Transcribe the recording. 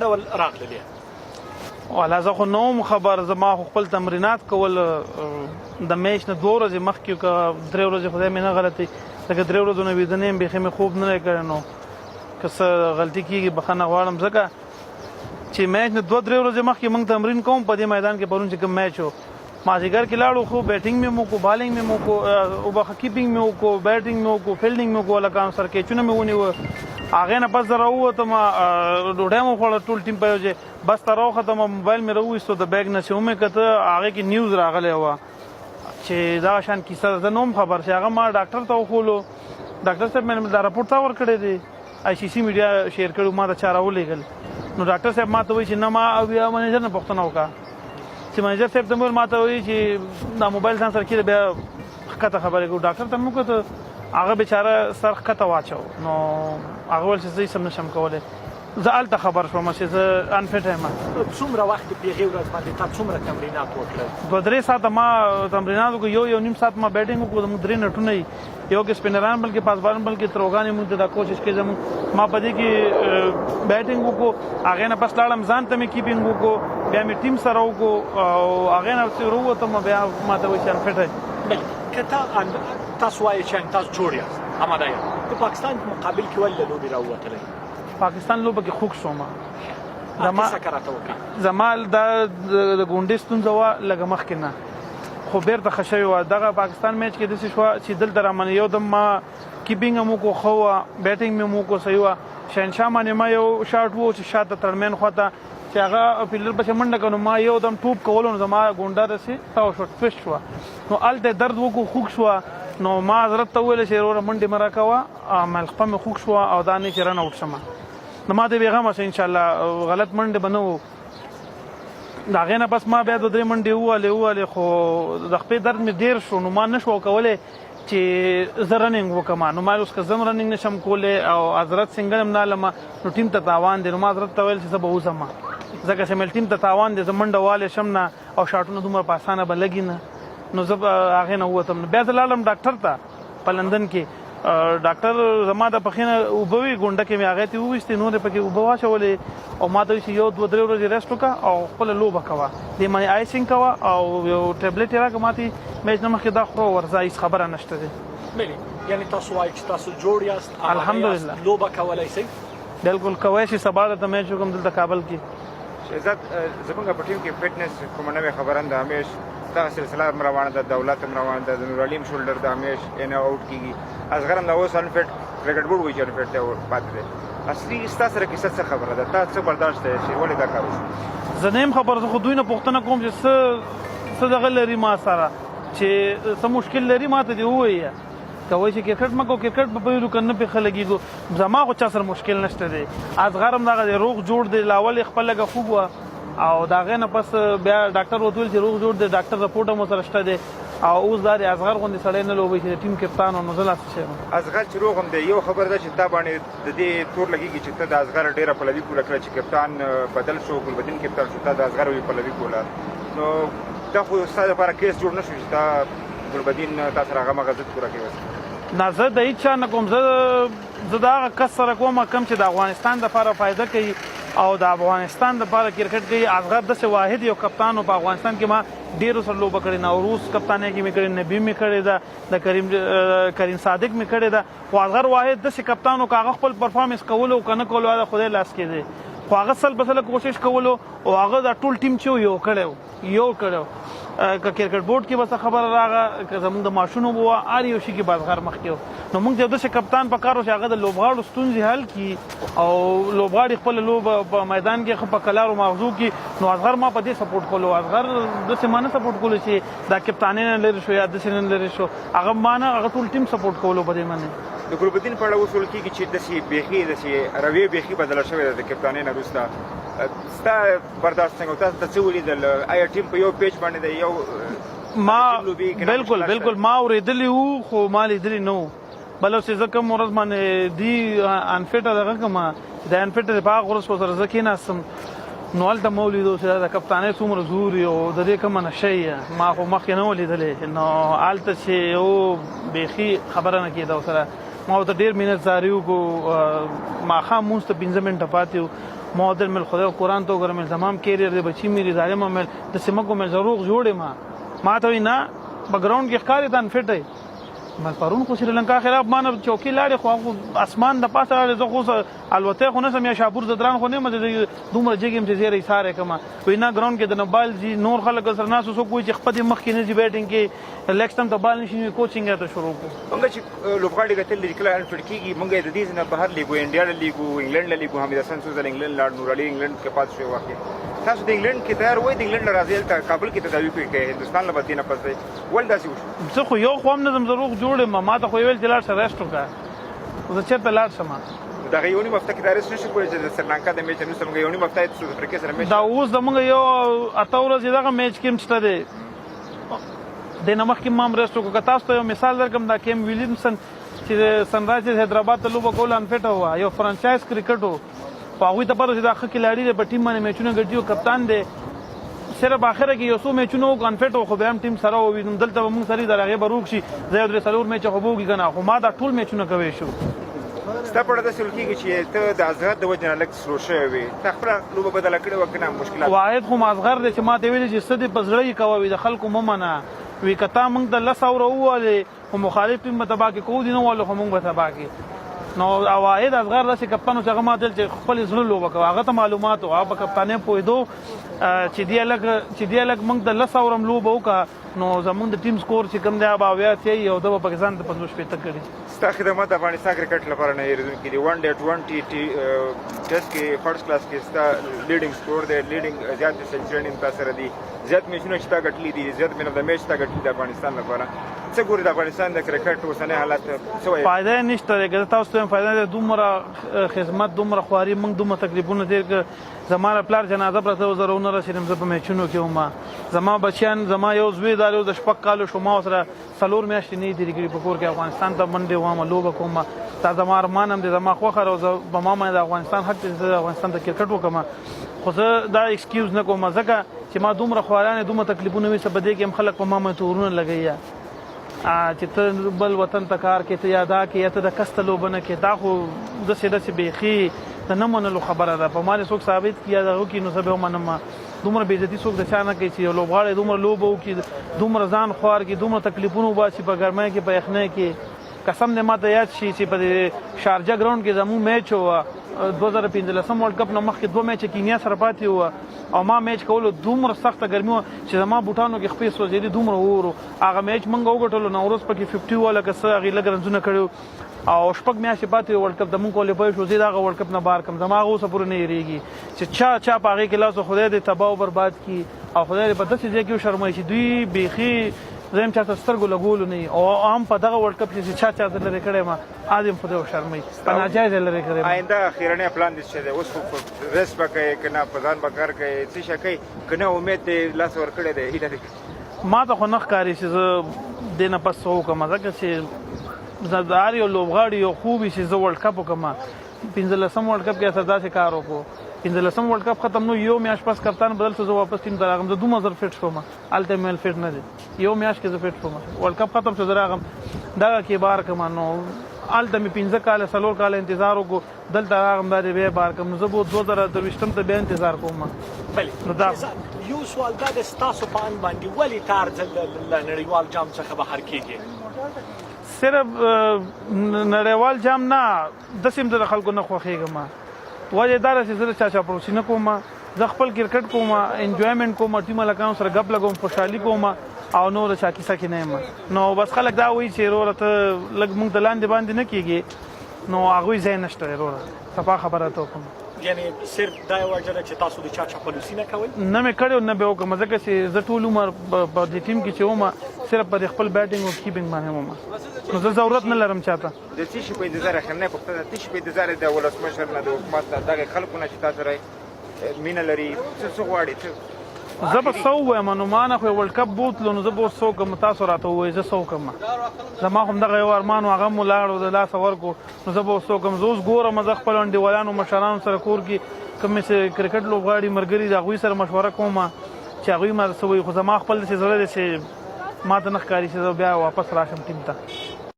ډول راغللې؟ والا زه خو نوم خبر، زما خو خپل تمرینات کول د میچ نه 2 ورځې مخکې که 3 ورځې خدای مې نه غلطي لکه 3 ورځو نه ویده نه یم، بیخي مې خوب نه دی کړی، نو که څه غلطي کېږي بخښنه غواړم، ځکه چې میچ نه 2-3 ورځې مخکې موږ تمرین کوم په دې میدان کې پرون چې کوم میچ و مازدیګر کې لاړو، خو بیټینګ مې مو کو، بالینګ مې مو کو، وبخه کیپینګ مې وکړو، بیټینګ مې وکړو، فیلډینګ مې وکړو، لکه سر کیچونه مې ونیوه، هغې نه پس زه راووتم، ډوډۍ مو خوړه ټول ټیم په یو ځای، بس ته راوختم، موبایل مې راوویستو د بیګ نه چې ومې کته هغې کې نیوز راغلی وه چې دغه شان کیسه ده، زه نه وم خبر چې هغه ما ډاکټر ته وښولو، ډاکټر صاحب مې دا راپورټ تا ورکړی دی، ICC میډیا شیر کړي ما ته چا راولېږل، نو ډاکټر صاحب ما ته وایي چې نه ما بیا منیجر نه پوښتنه وکړه چې منیجر صاحب ته مې ما ته وایي چې دا موبایل ځان سره کېده بیا ښکته خبرې کوو، ډاکټر ته مې وکړه هغه بیچاره سر ښکته واچو، نو هغه ویل چې زه هېڅ هم نشم کولی، زه هلته خبر شوم چې زه انفټ یم. څومره وخت په هغې ورځ باندې تا څومره تمرینات وکړل؟ 2-3 ساعته ما تمرینات وکړو، یو نیم ساعت ما بیټینګ وکړو، زموږ 3 نټونه یي، یو کې سپینران بلکې پاسبالان بلکې تروګانې موږ ته دا کوشش کوي زموږ، ما په دې کې بیټینګ وکړو، هغې نه پس لاړم ځان ته مې کیپینګ وکړو، بیا مې ټیم سره وکړو او هغې نه چې راووتم بیا ما ته وایي چې انفټ یم. که تاسو وایئ چې تاسو جوړ یاست اماده یاست د پاکستان په مقابل کې ولې له لوبې راووتلی؟ پاکستان لوبه کې خوږ شوم، زما د ګونډې ستونزه وه لږه مخکې نه، خو بیرته ښه شوې وه، دغه پاکستان میچ کې داسې شوه چې دلته رامنې یو دم ما کیپینګ هم وکړو ښه وه، بیټینګ مې هم وکړو صحیح وه، شهنشاه باندې ما یو شاټ و چې شاته تړمین خواته چې هغه فیلډر پسې منډه کړه، نو ما یو دم ټوپ کولو نو زما ګونډه داسې تاو شوه، ټویسټ شوه، نو هلته درد وکړو خوږ شوه، نو ما حضرت ته وویل چې وروره منډې مه راکوه، ملخپه مې خوږ شوه او دا نه چې رن آوټ شمه، نو ما ته بېغمه شو انشاءالله غلط منډې به نه و، د هغې نه پس ما بیا 2-3 منډې ووهلې، خو د خپې درد مې ډېر شو، نو ما نه شو کولی چې زه رننګ وکړم، نو ما اوس که زه هم رننګ نشم کولی او حضرت سنګل هم نه هلمه نو ټیم ته تاوان دی، نو ما حضرت ته ویل چې زه به وځم، ځکه چې مې ټیم ته تاوان دی، زه منډه والی شم نه او شاټونه دومره په اسانه به لګي نه، نو زه به هغې نه ووتم، نو بیا زه لاړم ډاکټر ته په لندن کې، ډاکټر زما د پښې نه اوبه وې ګونډه کې مې هغې ته وویستې، نورې پکې اوبه واچولې او ما ته وایي چې یو 2-3 ورځې ریسټ وکړه او خپله لوبه کوه، دې باندې آیسینګ کوه او یو ټیبلېټ یې راکړه ما ته میچ نه مخکې دا خوره ورځه، هېڅ خبره نشته دی. بلې یعنې تاسو وایئ چې تاسو جوړ یاست، الحمدلله لوبه کولی شئ؟ بلکل کوی شي، سبا درته میچ وکړم دلته کابل کې. شهزاد زموږ په ټیم کې فټنس کومه نوې خبره ده، همیش دغه سلسله هم روانه ده، دولت هم روانه ده، د نورعلي هم شولډر ده، همیش ان آوټ کېږي، اصغر هم دا اوس انفټ کرکټ بورډ وایي چې انفټ دی پاتې دی، اصلي ستا سره کیسه څه خبره ده، تا څه برداشت دی چې ولې دا کار وشو؟ زه نه یم خبر، زه خو دوی نه پوښتنه کوم چې څه دغه لري ما سره، چې څه مشکل لري ما ته دې ووایه، که وایي چې کرکټ مه کوو کرکټ به پرېږدو که نه پرې ښه لګېږو، زما خو چا سره مشکل نشته دی، اصغر هم دغه دی روغ جوړ دی، لاول یې خپل لږه خوږ وه او د هغې نه پس بیا ډاکټر ورته ویل چې روغ جوړ دی، ډاکټر رپورټ هم ورسره شته دی او اوس دا د اصغر غوندې سړی نه لوبوي چې د ټیم کپتان و، نو زه لا څه شی یم. اصغر چې روغ هم دی، یو خبره ده چې تا باندې د دې تور لګېږي چې ته د اصغر ډېره پلوي کوله، کله چې کپتان بدل شو ګلبدین کپتان شو، تا د اصغر پلوي کوله، نو دا خو ستا لپاره کیس جوړ نه شو چې تا ګلبدین تا سره هغه مغه ضد پوره کوي؟ نه زه د هېڅ چا نه کوم، زه د هغه کس سره کوم کوم چې د افغانستان دپاره فایده کوي او د افغانستان دپاره کرکټ کوي. اصغر داسې واحد یو کپتان و په افغانستان کې، ما ډېرو سره لوبه کړې، نوروز کپتانۍ کې مې کړې، نبي مې کړې ده، د کریم صادق مې کړې ده، خو اصغر واحد داسې کپتان و که هغه خپل پرفارمنس کولو که نه کولو د خدای لاس کې دی، خو هغه سل په سله کوشش کولو او هغه دا ټول ټیم چې یو کړی که کرکټ بورډ کې به څه خبره راغله، که زموږ د ماشونو به وه، هر یو شي کې به اصغر مخکې و، نو موږ یو داسې کپتان په کار و چې هغه د لوبغاړو ستونزې حل کړي او لوبغاړي خپله لوبه په میدان کې ښه په کلارو ماغزو کړي، نو اصغر ما په دې سپورټ کولو، اصغر داسې ما نه سپورټ کولو چې دا کپتانۍ نه لرې شو یا داسې نه لرې شو، هغه ما نه، هغه ټول ټیم سپورټ کولو په دې باندې. د ګلبدین په اړه اوس ویل کېږي چې داسې بیخي داسې رویې بیخي بدله شوې ده د کپتانۍ نه وروسته، ستا برداشت څنګه؟ تاسو ته څه ولیدل؟ آیا ټیم په یو پیچ باندې دی یو؟ ما بالکل ما اورېدلي وو خو ما لیدلي نه وو، بل اوس چې زه کوم ورځ باندې دي انفټه دغه کومه د انفټه په هغه ورځ خو سره زه کېناستم نو هلته مو ولیدو چې د کپتانۍ څومره زور او د دې کومه نشه یې ما خو مخکې نه و لیدلی، نو هلته چې و بیخي خبره نه کېده ورسره، ما ورته ډېر مینت زاري وکړو، ماښام مونځ ته 15 منټه پاتې وو معدل مل خدای قرآن تو ګرمل تمام کیریئر دی بچی میری ظالم مل د سیمکو مل ضرور جوړې ما ته نه بګراوند کې ښکارې تان فټ مل پرون خو سریلانکا خلاف مان چوکي لاړې خو اسمان د پاسه راځي زه خو الوته خو نه سم یا شاپور زدران خو نه مده دومره جګم چې زیره ساره کما وینا ګراوند کې د نبال جی نور خلک سره ناسو سو کوی چې خپل مخ کې نه جی بیټینګ کې لیکسټم ته بال نشي کوچینګ ته شروع کو موږ چې لوبغاړي کتل لیکل فټ کیږي موږ د دې نه بهر لیګو انډیا لیګو انګلند لیګو حمید حسن سوزل انګلند لاړ نور علي انګلند کې پات شو واقع تاسو د انګلند کې تیار وای د انګلند راځي ته کابل کې تداوی کوي کې هندستان له بدینه پسې ول داسې وشو زه خو یو قوم نظم ضرور جوړم ما ته خو ویل چې لاړ سره راشتو کا زه چېرته لاړ شم دغه یونی مفته کې دارس نشي کولی چې د سریلانکا د میچ نو سمګ یونی مفته د ساوث افریقا سره میچ دا اوس زموږ یو اته ورځې دغه میچ کې مشته دی د نمخ کې مام رسټو کو تاسو ته یو مثال درکم دا کیم ویلیمسن چې سنرایزرز حیدرآباد ته لوبه کول ان فټ هوا یو فرانچایز کرکټ وو په هغوی ته پته چې دا ښه کلاړي دی په ټیم باندې میچونه ګټي او کپتان دی صرف اخره کې یو څو میچونه وکړو ان فټ خو بیا هم ټیم سره ووینم دلته به مونږ سره د هغې به روک شي زه یو درې څلور میچه خو به وکړي که نه خو ما دا ټول میچونه کوی شو ستا په اړه داسې ویل کېږي چې ته د اصغر د وجې نه لږ سلو شوی وې تا خپله لوبه بدله کړې وه که نه مشکلات واحد خو مازغر دی چې ما ته ویلي چې څه دې په زړه یې کوه وي د خلکو مه منه وي که تا موږ ته 10 اوره ووهلې خو مخالف ټیم به تباه کړي کوو دې نه ووهلو خو موږ به تباه کړي نو واحد اصغر داسې کپتان و چې هغه ما ته چې خپل زړه لوبه کوه هغه ته معلومات و هغه په کپتانۍ پوهېدو چې دې لږ موږ د 10 اورم لوبه وکړه نو زمونږ د ټیم سکور چې کوم دی هغه به 80 او ده به پاکستان ته 50 کړي ستا خدمات د افغانستان کرکټ لپاره نه هېرېدونکي دي 1 ډے 20 ټیسټ کې فرسټ کلاس کې ستا لیډینګ سکور دی لیډینګ زیات سنچري تا سره دي زیات میچونه چې تا ګټلي دي زیات مین اف د میچ تا ګټلي د افغانستان لپاره څه ګورې د افغانستان د کرکټ اوسنی حالت څه وایي فایده یې نشته دی که زه تاسو ته وایم فایده دی دومره خدمت دومره خواري موږ دومره تکلیفونه تېر کړه زما د پلار جنازه پرته وه زه راونه رسېدم زه په میچونو کې وم زما بچیان زما یو زوی دا د 6 کالو شو ما ورسره 4 میاشتې نه یې تېرې کړي په کور کې افغانستان ته منډې وم لوبه کوم دا زما ارمان هم دی زما خوښه او زه په ما باندې د افغانستان حق دی زه د افغانستان ته کرکټ وکړم خو زه دا ایکسکیوز نه کوم ځکه چې ما دومره خواران دومره تکلیفونه وي څه په دې کې هم خلک په ما باندې تورونه لګوي چې ته بل وطن ته کار کې ته یا دا کې یا ته د کس ته لوبه نه کې دا خو داسې بیخي د نه منلو خبره ده په ما دې څوک ثابت کړي یا دغه کړي نو زه به ومنم دومره بېعزتي څوک د چا نه کوي چې یو لوبغاړی دومره لوبه وکړي دومره ځان خوار کړي دومره تکلیفونه وباسي په ګرمۍ کې په یخنۍ کې قسم دې ما ته یاد شي چې په شارجه ګراونډ کې زموږ میچ وه 2015 ورلډ کپ نه مخکې 2 میچه کینیا سره پاتې وه او ما میچ کولو دومره سخته ګرمي وه چې زما بوټانو کې خپې سوځېدې دومره اور و هغه میچ موږ وګټلو نو وروست پکې 50 وه لکه څه هغې لږ رنزونه کړي او 6 میاشتې پاتې وه ورلډ کپ د موږ کوالیفای شو زه د هغه ورلډ کپ نه بهر کړم زما هغه اوسه پورې نه هېرېږي چې چا په هغې کې لاس خدای دې تباه او برباد کړي او خدای دې په داسې ځای کې وشرموي چې دوی بیخي زه هم چاته سترګو لګولو نه او هم په دغه ورلډ کپ چې چا ته لرې کړی ما ادم خدای وشرموي په ناجایزه لرې کړی آینده اخیرنی پلان دې څه دی اوس خو ریس به کوې که نه په ځان به کار کوې څه شی کوې که نه امید دې لاس ورکړی دی هیله دې ما ته خو نه ښکاري چې زه دې نه پس څه وکړم ځکه چې زه د هر یو لوبغاړي یو خوب وي چې زه ورلډ کپ وکړم 15 ورلډ کپ کې اساس داسې کار وکړو 15 ورلډ کپ ختم نو یو میاشت پس کپتان بدل شو زه واپس ټیم ته راغلم زه 2000 فټ شوم هلته مې فټ نه دی یو میاشت کې زه فټ شوم ورلډ کپ ختم شو زه راغلم دغه کې بار کړم نو هلته مې 15 کاله 4 کاله انتظار وکړو دلته راغلم دا دې بیا بار کړم زه به 2023 ته بیا انتظار کوم نو دا یو سوال دا د ستاسو په اند باندې ولې طرز له نړیوال جام څخه بهر کېږي صرف نړیوال جام نه داسې هم زه د خلکو نه خوښېږم وجه دا ده چې زه د چا چاپلوسي نه کوم زه خپل کرکټ کوم انجوایمنټ کوم ټیم هلکانو سره ګپ لګوم خوشحالي کوم او نور چا کیسه کې نه یم نو بس خلک دا وایي چې وروره ته لږ موږ د لاندې باندې نه کېږي نو هغوی ځای نشته وروره صفا خبره ته وکړم یعنې صرف دا یې وجه ده چې تاسو د چا چاپلوسي نه کوئ نه مې کړې او نه به وکړم ځکه چې زه ټول عمر په دې ټیم کې چې وم صرف په خپل بیټینګ او کیپینګ باندې وم نو زه ضرورت نه لرم چاته د څه شي په انتظار اخرنۍ پوښتنه څه شي په انتظار د ولسمشر نه د حکومت نه دغه خلکو نه چې تا سره مینه لري څه غواړي زه به څه ووایم نو ما نه خو یې ورلډ کپ بوتلو نو زه به اوس څه وکړم تاسو راته ووایئ زه څه وکړم زما خو همدغه یو ارمان و هغه مو لاړو د لاسه ورکړو نو زه به اوس څه وکړم زه اوس ګورم زه خپلو انډیوالانو مشرانو سره کور کې کوم چې کرکټ لوبغاړي ملګري د هغوی سره مشوره کوم چې هغوی ما څه وایي خو زما خپل داسې زړه دی چې ما ته نه ښکاري چې زه بیا واپس راشم ټیم ته